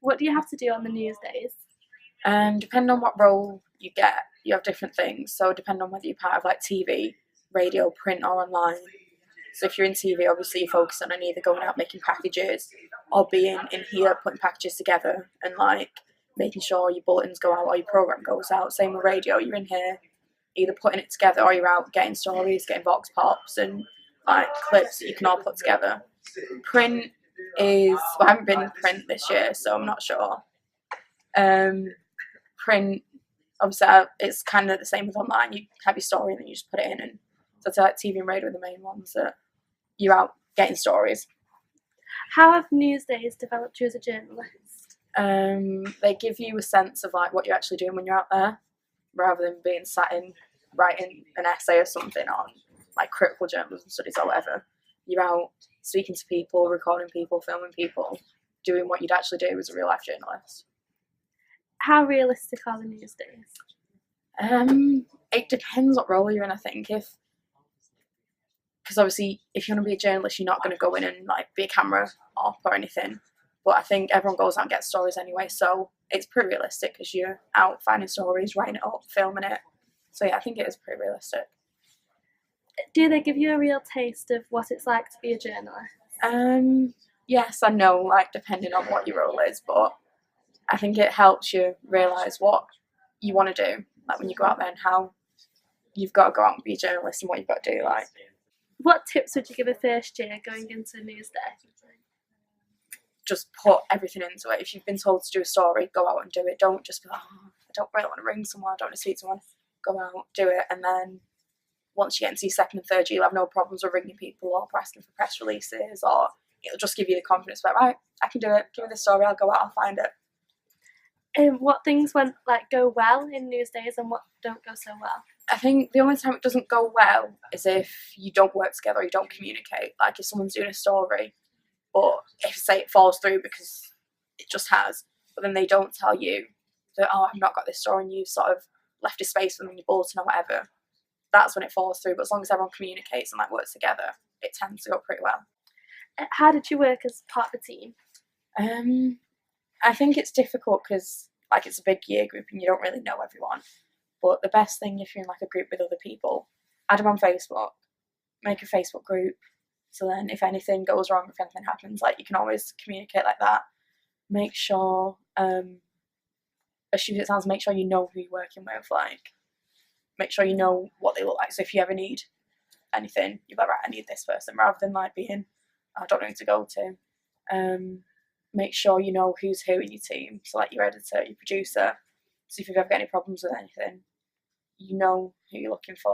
What do you have to do on the news days? Depending on what role you get, you have different things. So depending on whether you're part of like TV, radio, print, or online. So if you're in TV, obviously you're focusing on either going out making packages or being in here putting packages together and like making sure your bulletins go out or your program goes out. Same with radio, you're in here either putting it together or you're out getting stories, getting vox pops and like clips that you can all put together. Print is, well, I haven't been in print this year, so I'm not sure. Print, obviously, it's kind of the same with online. You have your story and then you just put it in, and so it's like TV and radio are the main ones that you're out getting stories. How have news days developed you as a journalist? They give you a sense of like what you're actually doing when you're out there, rather than being sat in writing an essay or something on like critical journalism studies or whatever. You're out speaking to people, recording people, filming people, doing what you'd actually do as a real life journalist. How realistic are the news days? It depends what role you're in, I think. Because obviously, if you want to be a journalist, you're not going to go in and like be a camera op or anything. But I think everyone goes out and gets stories anyway, so it's pretty realistic because you're out finding stories, writing it up, filming it. So yeah, I think it is pretty realistic. Do they give you a real taste of what it's like to be a journalist? Yes and no, like depending on what your role is, but I think it helps you realise what you want to do, like when you go out there and how you've got to go out and be a journalist and what you've got to do. Like, what tips would you give a first year going into a news day? Just put everything into it. If you've been told to do a story, go out and do it. Don't just be like, oh, I don't really want to ring someone, I don't want to speak to someone. Go out, do it, and then once you get into your second and third year, you'll have no problems with ringing people or asking for press releases, or it'll just give you the confidence about, right, I can do it, give me the story, I'll go out, I'll find it. What things go well in news days and what don't go so well? I think the only time it doesn't go well is if you don't work together or you don't communicate. Like if someone's doing a story, but if say it falls through because it just has, but then they don't tell you that, oh, I've not got this story, and you sort of left a space for them in your bulletin or whatever, that's when it falls through. But as long as everyone communicates and like works together, it tends to go pretty well. How did you work as part of a team? I think it's difficult because like it's a big year group and you don't really know everyone. But the best thing if you're in like a group with other people, add them on Facebook, make a Facebook group. So then if anything goes wrong, if anything happens, like you can always communicate like that. Make sure, as stupid as it sounds, make sure you know who you're working with. Like, make sure you know what they look like. So if you ever need anything, you're like, right, I need this person, rather than like being, I don't know who to go to. Make sure you know who's who in your team. So like your editor, your producer. So if you've ever got any problems with anything, you know who you're looking for.